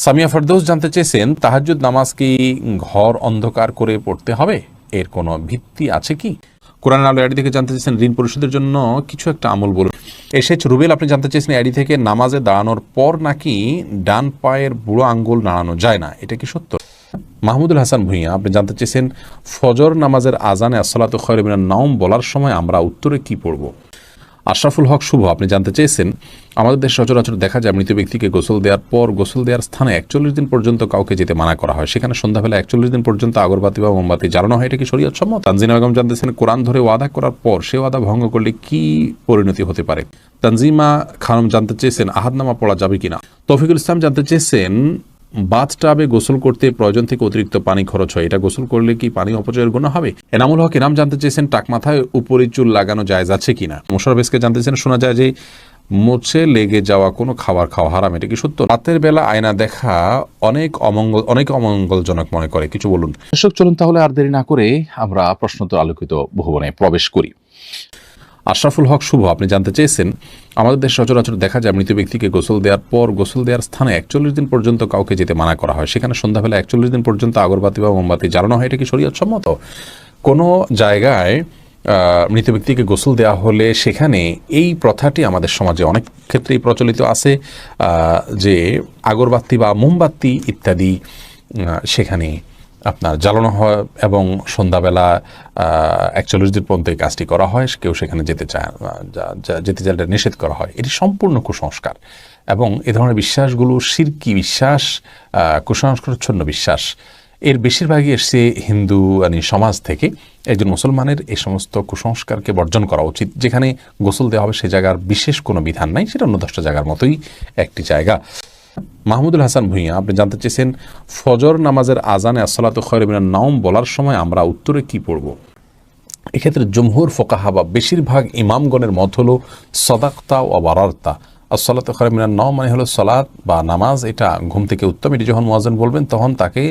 সামিয়া ফেরদৌস জানতে চেয়েছেন, তাহাজ্জুদ নামাজ কি ঘর অন্ধকার করে পড়তে হবে? এর কোনো ভিত্তি আছে কি? কোরআন আলো আইডি থেকে জানতে চেয়েছেন, ঋণ পরিশোধের জন্য কিছু একটা আমল বলুন। এসেছ রুবেল, আপনি জানতে চেয়েছেন আইডি থেকে, নামাজে দাঁড়ানোর পর নাকি ডান পায়ের বুড়ো আঙ্গুল নাড়ানো যায় না, এটা কি সত্য? মাহমুদুল হাসান ভুঁইয়া, আপনি জানতে চেয়েছেন, ফজর নামাজের আজানে আসসালাতু খায়রুম মিনান নাওম বলার সময় আমরা উত্তরে কি পড়ব? আশরাফুল হক শুভ, আপনি জানতে চেয়েছেন, আমাদের দেশে সচরাচর দেখা যায় মৃত ব্যক্তিকে গোসল দেওয়ার পর গোসল দেওয়ার স্থানে 41 দিন পর্যন্ত কাউকে যেতে মানা করা হয়, সেখানে সন্ধ্যাবেলা 41 দিন পর্যন্ত আগরবাতি বা মোমবাতি জ্বালানো হয়, এটা কি শরীয়ত সম্মত? তানজিমা বেগম জানতেছেন, কোরআন ধরে ওয়াদা করার পর সে ওয়াদা ভঙ্গ করলে কি পরিণতি হতে পারে? তানজিমা খানম জানতে চেয়েছেন, আহাদনামা পড়া যাবে কিনা? তৌফিকুল ইসলাম জানতে চেয়েছেন, বাথটাবে গোসল করতে প্রয়োজন থেকে অতিরিক্ত পানি খরচ হয়, এটা গোসল করলে কি পানি অপচয়ের গুনাহ হবে? এনামুল হক এনাম জানতে চেয়েছেন, টাক মাথায় উপরি চুল লাগানো জায়েজ আছে কিনা? মোশাররফকে জানতে চেয়েছেন, শোনা যায় যে মুছে লেগে যাওয়া কোনো খাবার খাওয়া হারাম, এটা কি সত্য? রাতের বেলা আয়না দেখা অনেক অমঙ্গলজনক মনে করে, কিছু বলুন। দর্শক চলুন তাহলে আর দেরি না করে আমরা প্রশ্নোত্তর আলোকিত ভুবনে প্রবেশ করি। আশরাফুল হক শুভ, আপনি জানতে চেয়েছেন, আমাদের দেশে সচরাচর দেখা যায় মৃত ব্যক্তিকে গোসল দেওয়ার পর গোসল দেওয়ার স্থানে 41 দিন পর্যন্ত কাউকে যেতে মানা করা হয়, সেখানে সন্ধ্যাবেলা 41 দিন পর্যন্ত আগরবাতি বা মোমবাতি জ্বালানো হয়, এটা কি শরীয়ত সম্মত? কোনো জায়গায় মৃত ব্যক্তিকে গোসল দেওয়া হলে সেখানে এই প্রথাটি আমাদের সমাজে অনেক ক্ষেত্রেই প্রচলিত আছে, যে আগরবাতি বা মোমবাতি ইত্যাদি সেখানে আপনার জ্বালানো হয় এবং সন্ধ্যাবেলা 41 দিন পর্যন্ত এই কাজটি করা হয়, কেউ সেখানে যেতে চাইলে নিষেধ করা হয়। এটি সম্পূর্ণ কুসংস্কার এবং এ ধরনের বিশ্বাসগুলো শিরকি বিশ্বাস, কুসংস্কারচ্ছন্ন বিশ্বাস। এর বেশিরভাগই এসছে হিন্দু সমাজ থেকে। একজন মুসলমানের এই সমস্ত কুসংস্কারকে বর্জন করা উচিত। যেখানে গোসল দেওয়া হবে সে জায়গার বিশেষ কোনো বিধান নাই, সেটা অন্য 10টা জায়গার মতোই একটি জায়গা। মাহমুদুল হাসান ভুঁইয়া, আপনি জানতে চেয়েছেন, ফজর নামাজের আজানে আসসালাতু খায়রুম মিনান নাওম বলার সময় আমরা উত্তরে কি পড়ব? এক্ষেত্রে জমহুর ফোকাহা বা বেশিরভাগ ইমামগণের মত হলো সদাকতা ও বারারতা। আসসালাতু খায়রুম মিনান নাওম মানে হলো সলাত বা নামাজ, এটা ঘুম থেকে উত্তম। এটি যখন মুয়াজ্জিন বলবেন তখন তাকে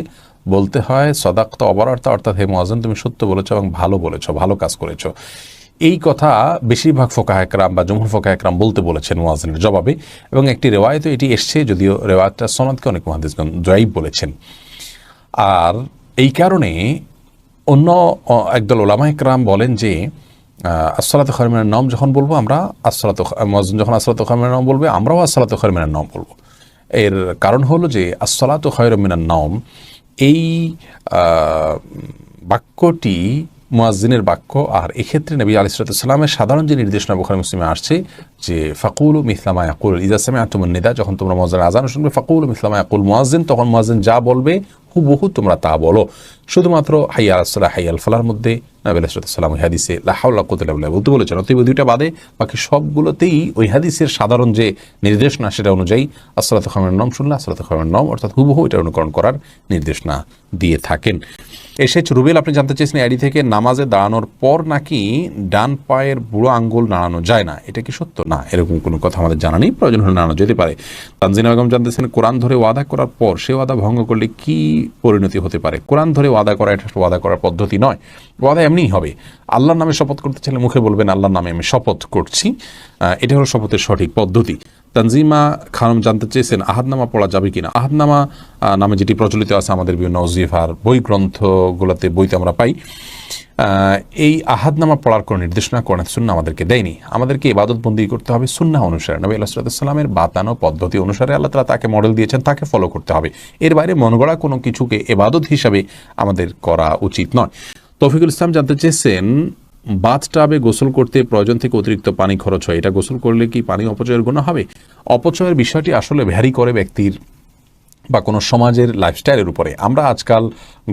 বলতে হয় সদাকতা অবারার্তা, অর্থাৎ হে মুয়াজ্জিন তুমি সত্য বলেছ এবং ভালো বলেছ, ভালো কাজ করেছ। এই কথা বেশিরভাগ ফোকাহ একরাম বা জমহুর ফোকাহ একরাম বলতে বলেছেন মুয়াজ্জিনের জবাবে, এবং একটি রেওয়ায়তে এটি এসছে, যদিও রেওয়ায়তটা সনদকে অনেক মুহাদ্দিসগণ যঈফ বলেছেন। আর এই কারণে অন্য একদল উলামা একরাম বলেন যে আসসালাতু খায়রুম মিনান নাওম যখন বলবো আমরা, মুয়াজ্জিন যখন আসসালাতু খায়রুম মিনান নাওম বলবে আমরাও আসসালাতু খায়রুম মিনান নাওম বলবো। এর কারণ হলো যে আসসালাতু খায়রুম মিনান নাওম এই বাক্যটি মুয়াজ্জিনের বাক্য, আর এক্ষেত্রে নবী আলাইহিস সালামের সাধারণ যে নির্দেশনা বুখারী মুসলিমে আসছে যে ফাকুলু মিসলা মা ইয়াকুল ইযা সামি'তুমুন নিদা, যখন তোমরা মুয়াজ্জিনের আযান শুনবে ফাকুলু মিসলা মা ইয়াকুল মুয়াজ্জিন, তখন মুয়াজ্জিন যা বলবে হুবহু তোমরা তা বলো। শুধুমাত্র হাইয়া আলাস সালাহ হাইয়া আল ফালাহর মধ্যে নবী আলাইহিস সালাম ওই হাদিসে লা হাওলা ওয়া কুওয়াতা ইল্লা বিল্লাহ বলতে বলেছেন। অতএব দুইটা বাদে বাকি সবগুলোতেই ওই হাদিসের সাধারণ যে নির্দেশনা সেটা অনুযায়ী আসসালাতু খায়রুম মিনান নাওম শুনলে আসসালাতু খায়রুম মিনান নাওম অর্থাৎ হুবহু এটা অনুকরণ করার নির্দেশনা দিয়ে থাকেন। এসেছ রুবেল, আপনি জানতে চেয়েছেন আইডি থেকে, নামাজে দাঁড়ানোর পর নাকি ডান পায়ের বুড়ো আঙ্গুল নাড়ানো যায় না, এটা কি সত্য? না, এরকম কোনো কথা আমাদের জানা নেই, প্রয়োজন হলে নাড়ানো যেতে পারে। তানজিমা বেগম জানতেছেন, কোরআন ধরে ওয়াদা করার পর সে ওয়াদা ভঙ্গ করলে কি পরিণতি হতে পারে? কোরআন ধরে ওয়াদা করা এটা ওয়াদা করার পদ্ধতি নয়, ওয়াদা এমনিই হবে। আল্লাহর নামে শপথ করতে চাইলে মুখে বলবেন আল্লাহর নামে আমি শপথ করছি, এটা হলো শপথের সঠিক পদ্ধতি। তানজিমা খানম জানতে চেয়েছেন, আহাদনামা পড়া যাবে কিনা? আহাদনামা নামে যেটি প্রচলিত আছে আমাদের বিভিন্ন ওজিফার বই গ্রন্থগুলোতে, বইতে আমরা পাই, এই আহাদনামা পড়ার কোনো নির্দেশনা কোরআন সুন্নাহ আমাদেরকে দেয়নি। আমাদেরকে ইবাদত বন্দি করতে হবে সুন্নাহ অনুসারে, নবী আলাইহিস সালামের বাতানো পদ্ধতি অনুসারে। আল্লাহ তাআলা তাকে মডেল দিয়েছেন, তাকে ফলো করতে হবে। এর বাইরে মন গড়া কোনো কিছুকে ইবাদত হিসাবে আমাদের করা উচিত নয়। তৌফিকুল ইসলাম জানতে চেয়েছেন, বাথটাবে গোসল করতে প্রয়োজন থেকে অতিরিক্ত পানি খরচ হয়, এটা গোসল করলে কি পানি অপচয়ের গুনাহ হবে? অপচয়ের বিষয়টি আসলে ভ্যারি করে ব্যক্তির বা কোনো সমাজের লাইফস্টাইলের উপরে। আমরা আজকাল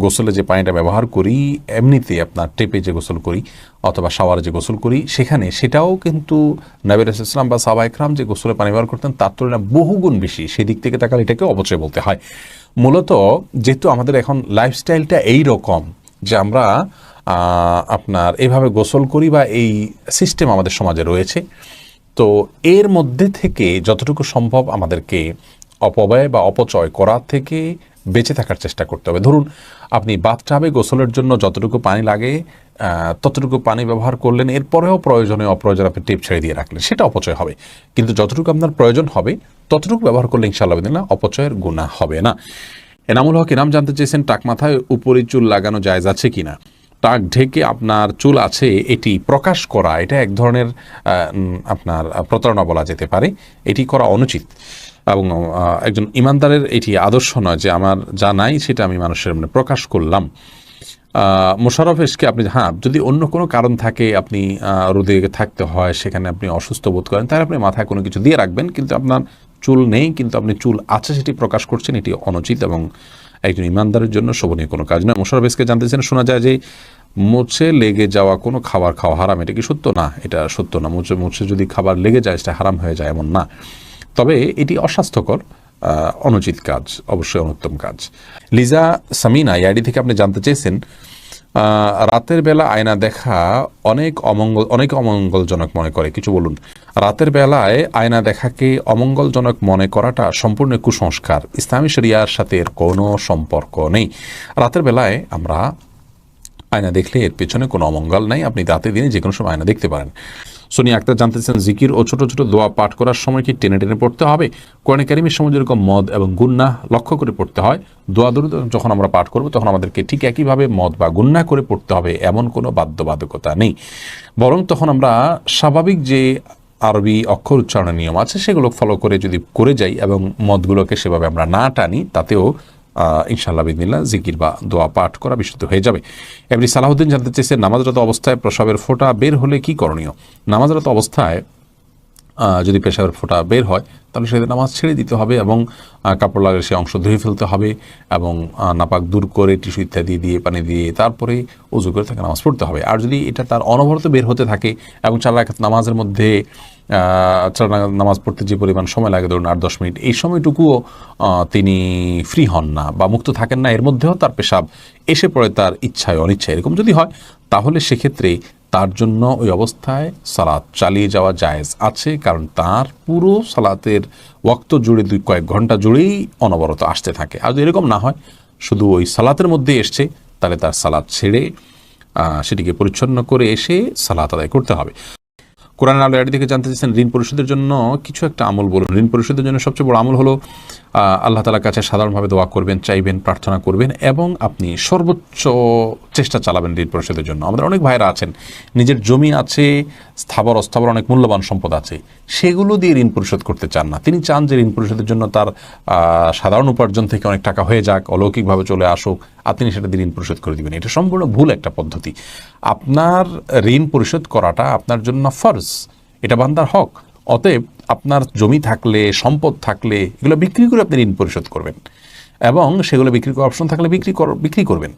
গোসলে যে পানিটা ব্যবহার করি, এমনিতে আপনার টেপে যে গোসল করি অথবা শাওয়ারে যে গোসল করি, সেটাও কিন্তু নবী রাসূলুল্লাহ সাল্লাল্লাহু আলাইহি ওয়াসাল্লাম বা সাহাবা ইকরাম যে গোসলে পানি ব্যবহার করতেন তার তুলনায় বহুগুণ বেশি। সেদিক থেকে তাকালে এটাকে অপচয় বলতে হয়। মূলত যেহেতু আমাদের এখন লাইফস্টাইলটা এই রকম যে আমরা আপনার এইভাবে গোসল করি বা এই সিস্টেম আমাদের সমাজে রয়েছে, তো এর মধ্যে থেকে যতটুকু সম্ভব আমাদেরকে অপব্যয় বা অপচয় করা থেকে বেঁচে থাকার চেষ্টা করতে হবে। ধরুন আপনি বাথটাবে গোসলের জন্য যতটুকু পানি লাগে ততটুকু পানি ব্যবহার করলেন, এরপরেও প্রয়োজনে অপ্রয়োজন আপনি টেপ ছেড়ে দিয়ে রাখলেন, সেটা অপচয় হবে। কিন্তু যতটুকু আপনার প্রয়োজন হবে ততটুকু ব্যবহার করলে ইনশাআল্লাহ বিদিল্লাহ অপচয়ের গুনাহ হবে না। এনামুল হক ইনাম জানতে চেয়েছেন, টাক মাথায় উপরি চুল লাগানো জায়েজ আছে কিনা? টাক ঢেকে আপনার চুল আছে এটি প্রকাশ করা, এটা এক ধরনের আপনার প্রতারণা বলা যেতে পারে। এটি করা অনুচিত এবং একজন ইমানদারের এটি আদর্শ নয় যে আমার যা নাই সেটা আমি মানুষের মানে প্রকাশ করলাম। মোশাররফ এসকে আপনি, হ্যাঁ, যদি অন্য কোনো কারণ থাকে, আপনি রোদে থাকতে হয়, সেখানে আপনি অসুস্থ বোধ করেন, তাহলে আপনি মাথায় কোনো কিছু দিয়ে রাখবেন। কিন্তু আপনার চুল নেই কিন্তু আপনি চুল আছে সেটি প্রকাশ করছেন, এটি অনুচিত এবং একজন ইমানদারের জন্য শোভনীয় কোনো কাজ নয়। মোশাররফ এসকে জানতেছেন, শোনা যায় যে মুছে লেগে যাওয়া কোনো খাবার খাওয়া হারাম, এটা কি সত্য? না, এটা সত্য না। মুছে যদি খাবার লেগে যায় সেটা হারাম হয়ে যায় এমন না, তবে এটি অস্বাস্থ্যকর, অনুচিত কাজ, অবশ্যই অনুত্তম কাজ। লিজা সামিনা ইয়াডি থেকে আপনি জানতে চেয়েছেন, রাতের বেলা আয়না দেখা অনেক অমঙ্গলজনক মনে করে, কিছু বলুন। রাতের বেলায় আয়না দেখাকে অমঙ্গলজনক মনে করাটা সম্পূর্ণ কুসংস্কার, ইসলামী শরিয়ার সাথে এর কোনো সম্পর্ক নেই। রাতের বেলায় আমরা আয়না দেখলে এর পেছনে কোনো অমঙ্গল নাই, আপনি রাতে দিনে যে কোনো সময় আয়না দেখতে পারেন। সোনিয়া আক্তার জানতেছেন, জিকির ও ছোট ছোট দোয়া পাঠ করার সময় কি টেনে টেনে পড়তে হবে? কোরআনে কারিমের সময় যেরকম মদ এবং গুন্নাহ লক্ষ্য করে পড়তে হয়, দোয়া দরুদ যখন আমরা পাঠ করব তখন আমাদেরকে ঠিক একইভাবে মদ বা গুন্নাহ করে পড়তে হবে, এমন কোনো বাধ্যবাধকতা নেই। বরং তখন আমরা স্বাভাবিক যে আরবি অক্ষর উচ্চারণের নিয়ম আছে সেগুলো ফলো করে যদি করে যাই এবং মদগুলোকে সেভাবে আমরা না টানি, তাতেও ইনশাআল্লাহ বিদিনিল্লাহ জিকির বা দোয়া পাঠ করা বিশুদ্ধ হয়ে যাবে। এমনি সালাহুদ্দিন জানতে চেয়েছে, নামাজরত অবস্থায় প্রসাবের ফোঁটা বের হলে কি করণীয়? নামাজরত অবস্থায় যদি পেশাবের ফোঁটা বের হয় তাহলে সেদিন নামাজ ছেড়ে দিতে হবে এবং কাপড় লাগিয়ে সে অংশ ধুয়ে ফেলতে হবে এবং নাপাক দূর করে টিস্যু ইত্যাদি দিয়ে পানি দিয়ে তারপরে উজু করে তাকে নামাজ পড়তে হবে। আর যদি এটা তার অনবরত বের হতে থাকে এবং 4 রাকাত নামাজের মধ্যে 4 রাকাত নামাজ পড়তে যে পরিমাণ সময় লাগে, ধরুন 8-10 মিনিট, এই সময়টুকুও তিনি ফ্রি হন না বা মুক্ত থাকেন না, এর মধ্যেও তার পেশাব এসে পড়ে তার ইচ্ছায় অনিচ্ছায়, এরকম যদি হয় তাহলে সেক্ষেত্রে তার জন্য ওই অবস্থায় সালাত চালিয়ে যাওয়া জায়েজ আছে, কারণ তার পুরো সালাতের ওয়াক্ত জুড়ে কয়েক ঘন্টা জুড়েই অনবরত আসতে থাকে। আর যদি এরকম না হয়, শুধু ওই সালাতের মধ্যে এসছে, তাহলে তার সালাত ছেড়ে সেটিকে পরিচ্ছন্ন করে এসে সালাত আদায় করতে হবে। কোরআন আলো এর দিকে জানতে চাইছেন, ঋণ পরিশোধের জন্য কিছু একটা আমল বলুন। ঋণ পরিশোধের জন্য সবচেয়ে বড় আমল হলো আল্লাহ তাআলার কাছে সাধারণভাবে দোয়া করবেন, চাইবেন, প্রার্থনা করবেন এবং আপনি সর্বোচ্চ চেষ্টা চালাবেন ঋণ পরিশোধের জন্য। আমাদের অনেক ভাইরা আছেন, নিজের জমি আছে, স্থাবর অস্থাবর অনেক মূল্যবান সম্পদ আছে, সেগুলো দিয়ে ঋণ পরিশোধ করতে চান না। তিনি চান যে ঋণ পরিশোধের জন্য তার সাধারণ উপার্জন থেকে অনেক টাকা হয়ে যাক, অলৌকিকভাবে চলে আসুক, আর তিনি সেটা দিয়ে ঋণ পরিশোধ করে দিবেন। এটা সম্পূর্ণ ভুল একটা পদ্ধতি। আপনার ঋণ পরিশোধ করাটা আপনার জন্য ফরজ, এটা বান্দার হক। অতএব আপনার জমি থাকলে, সম্পদ থাকলে, এগুলো বিক্রি করে আপনি ঋণ পরিশোধ করবেন এবং সেগুলো বিক্রি করার অপশন থাকলে বিক্রি করবেন।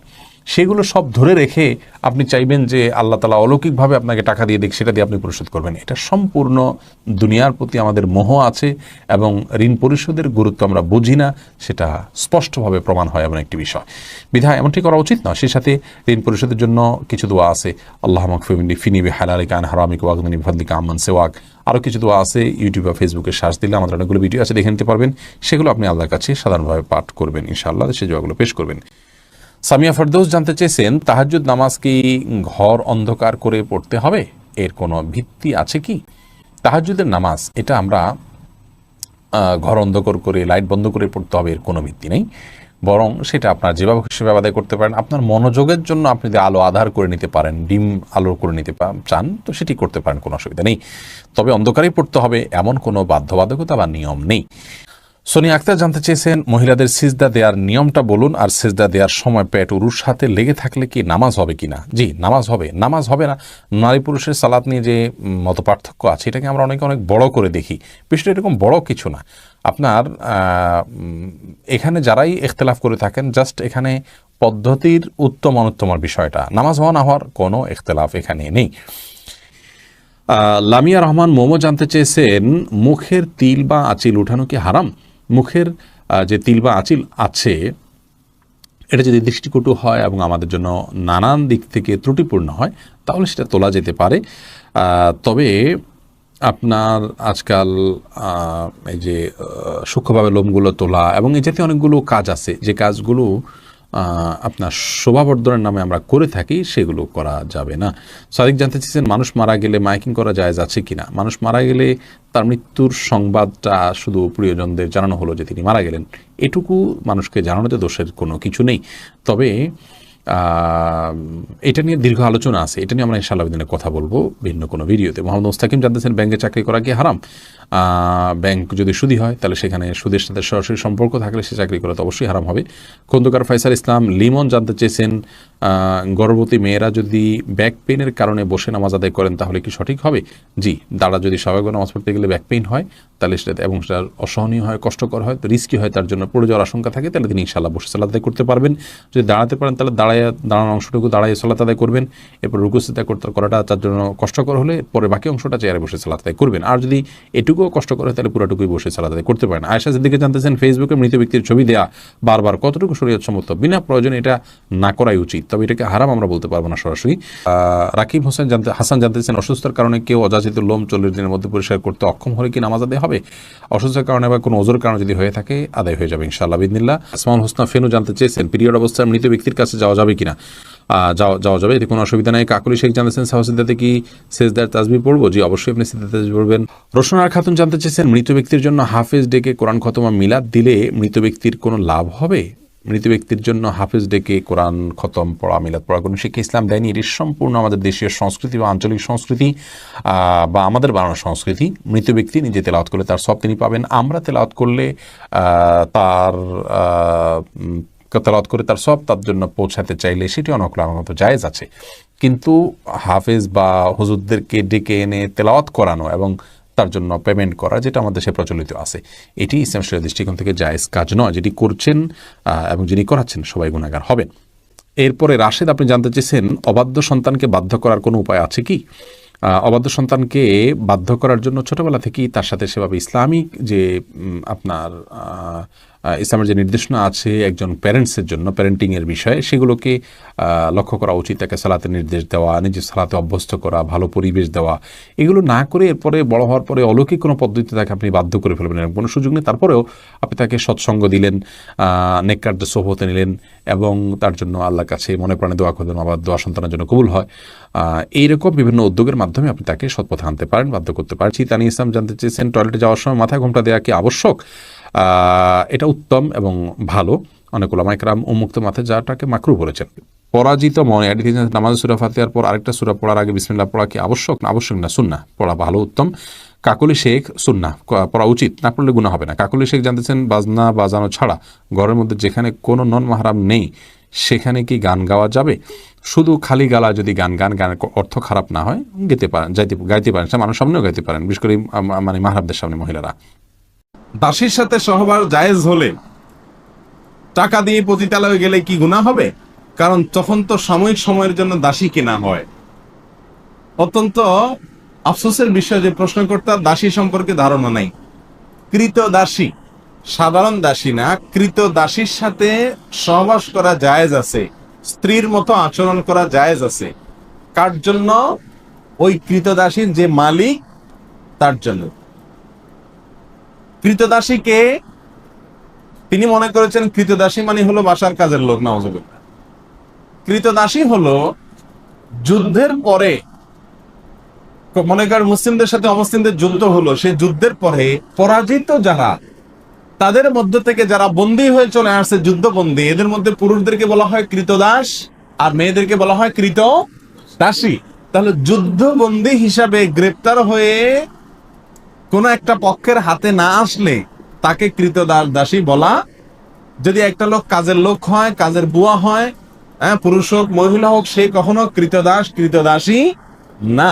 সেগুলো সব ধরে রেখে আপনি চাইবেন যে আল্লাহ তাআলা অলৌকিকভাবে আপনাকে টাকা দিয়ে দিক, সেটা দিয়ে আপনি পরিশোধ করবেন। এটা সম্পূর্ণ দুনিয়ার প্রতি আমাদের মোহ আছে এবং ঋণ পরিশোধের গুরুত্ব আমরা বুঝি না, সেটা স্পষ্টভাবে প্রমাণ হয় এমন একটি বিষয়। বিধায় এমনটি করা উচিত নয়। সেই সাথে ঋণ পরিশোধের জন্য কিছু দোয়া আছে, আল্লাহুম্মা কফিনি ফিনি বিহালালিকা আন হারামিকা ওয়াগনিনি বিফাদলিকা আম্মান সিওয়াক। আরও কিছু দোয়া আছে, ইউটিউব বা ফেসবুকে সার্চ দিলে আমাদের অনেকগুলো ভিডিও আছে, দেখে নিতে পারবেন। সেগুলো আপনি আল্লাহর কাছে সাধারণভাবে পাঠ করবেন, ইনশাআল্লাহ সেই দোয়াগুলো পেশ করবেন। সামিয়া ফেরদৌস জানতে চেয়েছেন, তাহাজ্জুদ নামাজ কি ঘর অন্ধকার করে পড়তে হবে? এর কোনো ভিত্তি আছে কি? তাহাজ্জুদের নামাজ এটা আমরা ঘর অন্ধকার করে লাইট বন্ধ করে পড়তে হবে, এর কোনো ভিত্তি নেই। বরং সেটা আপনার যেভাবে সেভাবে আদায় করতে পারেন। আপনার মনোযোগের জন্য আপনি যদি আলো আধার করে নিতে পারেন, ডিম আলো করে নিতে চান, তো সেটি করতে পারেন, কোনো অসুবিধা নেই। তবে অন্ধকারেই পড়তে হবে এমন কোনো বাধ্যবাধকতা বা নিয়ম নেই। সোনিয়া আক্তার জানতে চেয়েছেন, মহিলাদের সিজদা দেওয়ার নিয়মটা বলুন, আর সিজদা দেওয়ার সময় পেট উরুর সাথে লেগে থাকলে কি নামাজ হবে কিনা? জি, নামাজ হবে। নামাজ হবে না, নারী পুরুষের সালাত নিয়ে যে মত পার্থক্য আছে, এটাকে আমরা অনেক বড় করে দেখি। বিষয়টা এরকম বড় কিছু না। আপনার এখানে যারাই ইখতিলাফ করে থাকেন, জাস্ট এখানে পদ্ধতির উত্তম অনুত্তমের বিষয়টা, নামাজ হওয়া না হওয়ার কোনো ইখতিলাফ এখানে নেই। লামিয়া রহমান মোমো জানতে চেয়েছেন, মুখের তিল বা আঁচিল উঠানো কি হারাম? মুখের যে তিল বা আঁচিল আছে, এটা যদি দৃষ্টিকটু হয় এবং আমাদের জন্য নানান দিক থেকে ত্রুটিপূর্ণ হয়, তাহলে সেটা তোলা যেতে পারে। তবে আপনার আজকাল এই যে সূক্ষ্মভাবে লোমগুলো তোলা এবং এই জাতীয় অনেকগুলো কাজ আছে, যে কাজগুলো আপনার শোভাবর্ধনের নামে আমরা করে থাকি, সেগুলো করা যাবে না। সাদিক জানতে চেয়েছেন, মানুষ মারা গেলে মাইকিং করা জায়েজ আছে কিনা? মানুষ মারা গেলে তার মৃত্যুর সংবাদটা শুধু প্রিয়জনদের জানানো হলো যে তিনি মারা গেলেন, এটুকু মানুষকে জানানোতে দোষের কোনো কিছু নেই। তবে এটা নিয়ে দীর্ঘ আলোচনা আছে, এটা নিয়ে আমরা ইনশাআল্লাহ দিনে কথা বলবো ভিন্ন কোনো ভিডিওতে। মোহাম্মদ মুস্তাকিম জানতেছেন, ব্যাংকে চাকরি করা কি হারাম? ব্যাংক যদি সুদী হয় তাহলে সেখানে সুদের সাথে সরাসরি সম্পর্ক থাকলে সে চাকরি করা তো অবশ্যই হারাম হবে। খন্দকার ফয়সাল ইসলাম লিমন জানতে চেয়েছেন, গর্ভবতী মেয়েরা যদি ব্যাক পেইনের কারণে বসে নামাজ আদায় করেন তাহলে কি সঠিক হবে? জি, তারা যদি স্বাভাবিক নামাজ পড়তে গেলে ব্যাক পেইন হয় তাহলে সেটা এবং সেটা অসহনীয় হয়, কষ্টকর হয়, তো রিস্কি হয়, তার জন্য পড়ে যাওয়ার আশঙ্কা থাকে, তাহলে তিনি ইনশাআল্লাহ বসে সালাত আদায় করতে পারবেন। যদি দাঁড়াতে পারেন তাহলে দাঁড়ানোর অংশটুকু দাঁড়ায় সালাত আদায় করবেন, এরপর রুকু সিজদা করাটা তার জন্য কষ্টকর হলে পরে বাকি অংশটা চেয়ারে বসে সালাত আদায় করবেন। আর যদি এটুকুও কষ্টকর হয় তাহলে পুরোটুকুই বসে সালাত আদায় করতে পারেন। আয়েশা সিদ্দিকা জানতেছেন, ফেসবুকে মৃত ব্যক্তির ছবি দেয়া বারবার কতটুকু শরীয়ত সম্মত? বিনা প্রয়োজনে এটা না করাই উচিত, তবে এটাকে হারাম আমরা বলতে পারবো না সরাসরি। রাকিব হাসান জানতেছেন, অসুস্থতার কারণে কেউ অযাচিত লোম 40 দিনের মধ্যে পরিষ্কার করতে অক্ষম হলে কি নামাজ আদায় হবে? অসুস্থতার কারণে বা কোনো ওজোর কারণে যদি হয়ে থাকে আদায় হয়ে যাবে ইনশাআল্লাহ বিদিনিল্লাহ। আসমাউল হোসনা ফেনু জানতে চেয়েছেন, পিরিয়ড অবস্থায় মৃত ব্যক্তির কাছে যাওয়া যাবে কিনা? যাওয়া যাবে, এতে কোনো অসুবিধা নেই। কাকুলি শেখ জানতেছেন, সাহসিদ্দাতে কি সেজদার তাসবিহ পড়বো? জি, অবশ্যই আপনি সেজদার তাসবিহ পড়বেন। রোশনার খাতুন জানতে চেয়েছেন, মৃত ব্যক্তির জন্য হাফেজ ডেকে কোরআন খতম মিলাদ দিলে মৃত ব্যক্তির কোনো লাভ হবে? মৃত ব্যক্তির জন্য হাফেজ ডেকে কোরআন খতম পড়া, মিলাদ পড়া কোনো শিক্ষা ইসলাম দেয়নি। এটি সম্পূর্ণ আমাদের দেশীয় সংস্কৃতি বা আঞ্চলিক সংস্কৃতি বা আমাদের বানানো সংস্কৃতি। মৃত ব্যক্তি নিজে তেলাওয়াত করলে তার সব তিনি পাবেন, আমরা তেলাওয়াত করলে তার তেলাওয়াত করে তার সব তার জন্য পৌঁছাতে চাইলে সেটি আমার মতো জায়েজ আছে। কিন্তু হাফেজ বা হুজুরদেরকে ডেকে এনে তেলাওয়াত করানো এবং তার জন্য পেমেন্ট করা, যেটা আমাদের দেশে প্রচলিত আছে, এটি ইসলাম শরীয়তের দৃষ্টিকোণ থেকে জায়েজ কাজ নয়। যেটি করছেন এবং যিনি করাচ্ছেন সবাই গুনাহগার হবেন। এরপরে রাশেদ আপনি জানতে চেয়েছেন, অবাধ্য সন্তানকে বাধ্য করার কোনো উপায় আছে কি? অবাধ্য সন্তানকে বাধ্য করার জন্য ছোটবেলা থেকেই তার সাথে সেভাবে ইসলামিক যে আপনার ইসলামের যে নির্দেশনা আছে একজন প্যারেন্টসের জন্য প্যারেন্টিংয়ের বিষয়ে, সেগুলোকে লক্ষ্য করা উচিত। তাকে সালাতের নির্দেশ দেওয়া, নিজের সালাতে অভ্যস্ত করা, ভালো পরিবেশ দেওয়া, এগুলো না করে এরপরে বড় হওয়ার পরে অলৌকিক কোনো পদ্ধতিতে তাকে আপনি বাধ্য করে ফেলবেন, এরকম কোনো সুযোগ নেই। তারপরেও আপনি তাকে সৎসঙ্গ দিলেন, নেককারদের সোহবতে নিলেন এবং তার জন্য আল্লাহর কাছে মনে প্রাণে দোয়া করলেন, আবার দোয়া সন্তানের জন্য কবুল হয়। এইরকম বিভিন্ন উদ্যোগের মাধ্যমে আপনি তাকে সৎপথে আনতে পারেন, বাধ্য করতে পারেন। তানি ইসলাম জানতে চেয়েছেন, টয়লেটে যাওয়ার সময় মাথায় ঘোমটা দেওয়া কি আবশ্যক? এটা উত্তম এবং ভালো। অনেক ওলামায়ে কেরাম উন্মুক্ত মাথায় যাওয়াটাকে মাকরুহ বলেছেন। পরাজিত মনে নামাজ সূরা ফাতিহার পর আরেকটা সূরা পড়ার আগে বিসমিল্লাহ পড়া কি আবশ্যক? না, আবশ্যক না, সুন্নাহ পড়া ভালো, উত্তম। কাকলি শেখ, সুন্নাহ পড়া উচিত, না পড়লে গুনাহ হবে না। কাকলি শেখ জানতেছেন, বাজনা বাজানো ছাড়া ঘরের মধ্যে যেখানে কোনো নন মাহরাম নেই সেখানে কি গান গাওয়া যাবে? শুধু খালি গালা যদি গানের অর্থ খারাপ না হয় গাইতে পারেন, সে মানুষ সামনেও গাইতে পারেন, বিশেষ করে মানে মাহরামদের সামনে মহিলারা। দাসীর সাথে সহবাস জায়েজ হলে টাকা দিয়ে পতিতালয়ে গেলে কি গুনাহ হবে? কারণ তখন তো সাময়িক সময়ের জন্য দাসী কেনা হয়। অত্যন্ত আফসোসের বিষয় যে প্রশ্নকর্তার দাসী সম্পর্কে ধারণা নাই। কৃত দাসী, সাধারণ দাসী না, কৃত দাসীর সাথে সহবাস করা জায়েজ আছে, স্ত্রীর মতো আচরণ করা জায়েজ আছে। কার জন্য? ওই কৃত দাসীর যে মালিক তার জন্য। কৃতদাসীকে তিনি মনে করেছেন কৃতদাসী মানে হলো বাসার কাজের লোক, নাউজুবিল্লাহ। কৃতদাসী হলো যুদ্ধের পরে, মনে করেন মুসলিমদের সাথে অমুসলিমদের যুদ্ধ হলো, সেই যুদ্ধের পরে পরাজিত যারা, তাদের মধ্য থেকে যারা বন্দী হয়ে চলে আসছে, যুদ্ধবন্দী, এদের মধ্যে পুরুষদেরকে বলা হয় কৃতদাস আর মেয়েদেরকে বলা হয় কৃতদাসী। তাহলে যুদ্ধবন্দী হিসাবে গ্রেপ্তার হয়ে কোন একটা পক্ষের হাতে না আসলে তাকে কৃতদাসী বলা। যদি একটা লোক কাজের লোক হয়, কাজের বুয়া হয়, পুরুষ হোক মহিলা হোক, সে কখনো কৃতদাসী না।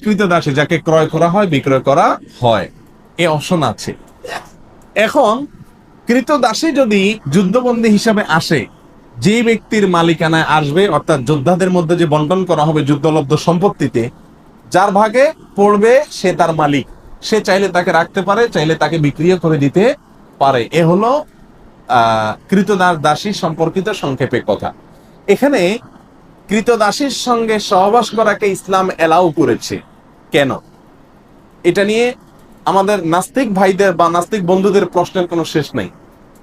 কৃতদাসী যাকে ক্রয় করা হয়, বিক্রয় করা হয়, এ অপশন আছে। এখন কৃতদাসী যদি যুদ্ধবন্দী হিসাবে আসে, যে ব্যক্তির মালিকানায় আসবে, অর্থাৎ যোদ্ধাদের মধ্যে যে বন্টন করা হবে যুদ্ধলব্ধ সম্পত্তিতে, যার ভাগে পড়বে সে তার মালিক। সে চাইলে তাকে রাখতে পারে, চাইলে তাকে বিক্রিয়া করে দিতে পারে। এ হলো কৃতদাসী সম্পর্কিত সংক্ষেপে কথা। এখানে কৃতদাসীর সঙ্গে সহবাস করাকে ইসলাম এলাও করেছে কেন? এটা নিয়ে আমাদের নাস্তিক ভাইদের বা নাস্তিক বন্ধুদের প্রশ্নের কোনো শেষ নেই।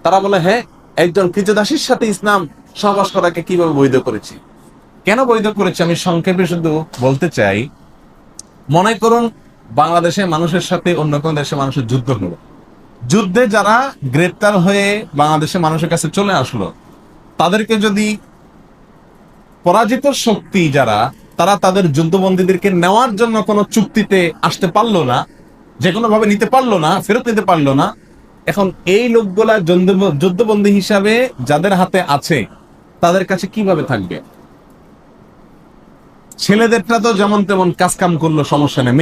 তারা বলে, হ্যাঁ, একজন কৃতদাসীর সাথে ইসলাম সহবাস করাকে কিভাবে বৈধ করেছে? কেন বৈধ করেছে আমি সংক্ষেপে শুধু বলতে চাই। মনে করুন বাংলাদেশে মানুষের সাথে অন্য কোন দেশের মানুষের যুদ্ধ হলো, যুদ্ধে যারা গ্রেপ্তার হয়ে বাংলাদেশের মানুষের কাছে চলে আসলো, তাদেরকে যদি পরাজিত শক্তি যারা, তারা তাদের যুদ্ধবন্দীদেরকে নেওয়ার জন্য কোনো চুক্তিতে আসতে পারলো না, যে কোনো ভাবে নিতে পারলো না, ফেরত নিতে পারলো না, এখন এই লোকগুলা যুদ্ধবন্দী হিসাবে যাদের হাতে আছে তাদের কাছে কিভাবে থাকবে? ছেলেদেরটা তো যেমন তেমন কাজ কাম করলো, সমস্যা নেই,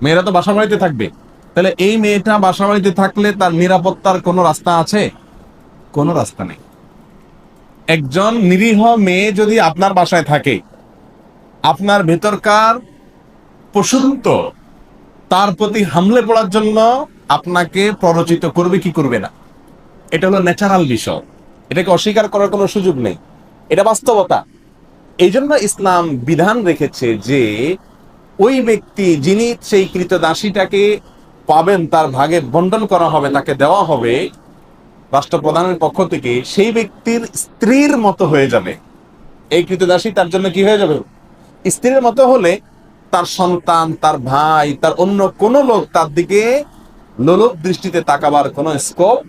মেয়েরা তো বাসা বাড়িতে থাকবে। তাহলে এই মেয়েটা বাসা বাড়িতে থাকলে তার নিরাপত্তার কোনো রাস্তা আছে? কোনো রাস্তা নেই। একজন নিরীহ মেয়ে যদি আপনার বাসায় থাকে, আপনার ভেতরকার পশুত্ব তার প্রতি হামলে পড়ার জন্য আপনাকে প্ররোচিত করবে কি করবে না? এটা হলো ন্যাচারাল বিষয়, এটাকে অস্বীকার করার কোনো সুযোগ নেই, এটা বাস্তবতা। এই জন্য ইসলাম বিধান রেখেছে যে ওই ব্যক্তি যিনি সেই কৃতদাসীটাকে পাবেন, তার ভাগে বন্টন করা হবে, তাকে দেওয়া হবে রাষ্ট্রপ্রধানের পক্ষ থেকে, সেই ব্যক্তির স্ত্রীর মতো হয়ে যাবে। এই কৃতদাসী তার জন্য কি হয়ে যাবে? স্ত্রীর মতো হলে তার সন্তান, তার ভাই, তার অন্য কোনো লোক তার দিকে লোলুপ দৃষ্টিতে তাকাবার কোনো স্কোপ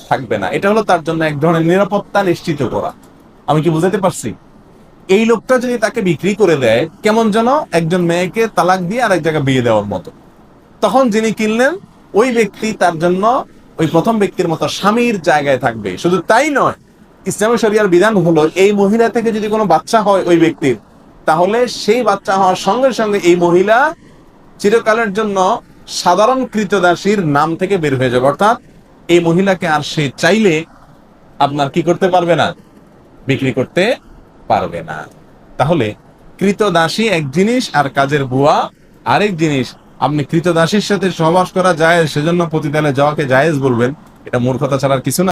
থাকবে না। এটা হলো তার জন্য এক ধরনের নিরাপত্তা নিশ্চিত করা। আমি কি বুঝাতে পারছি? এই লোকটা যদি তাকে বিক্রি করে দেয়, কেমন যেন একজন মেয়েকে তালাক দিয়ে আরেক জায়গায় বিয়ে দেওয়ার মতো। তখন যিনি কিনলেন ওই ব্যক্তি তার জন্য ওই প্রথম ব্যক্তির মতো স্বামীর জায়গায় থাকবে। শুধু তাই নয়, ইসলামী শরিয়ার বিধান হলো এই মহিলা থেকে যদি কোনো বাচ্চা হয় ওই ব্যক্তির, তাহলে সেই বাচ্চা হওয়ার সঙ্গে সঙ্গে এই মহিলা চিরকালের জন্য সাধারণ কৃতদাসীর নাম থেকে বের হয়ে যাবে। অর্থাৎ এই মহিলাকে আর সে চাইলে আপনার কি করতে পারবে না, বিক্রি করতে পারবে না। তাহলে কৃতদাসী এক জিনিস আর কাজের বুয়া আরেক জিনিস। আপনি কৃতদাসীর সাথে সহবাস করা যায় সেজন্য পতিতালয়ে যাওয়াকে জায়েজ বলবেন, এটা মূর্খতা ছাড়ার কিছু না।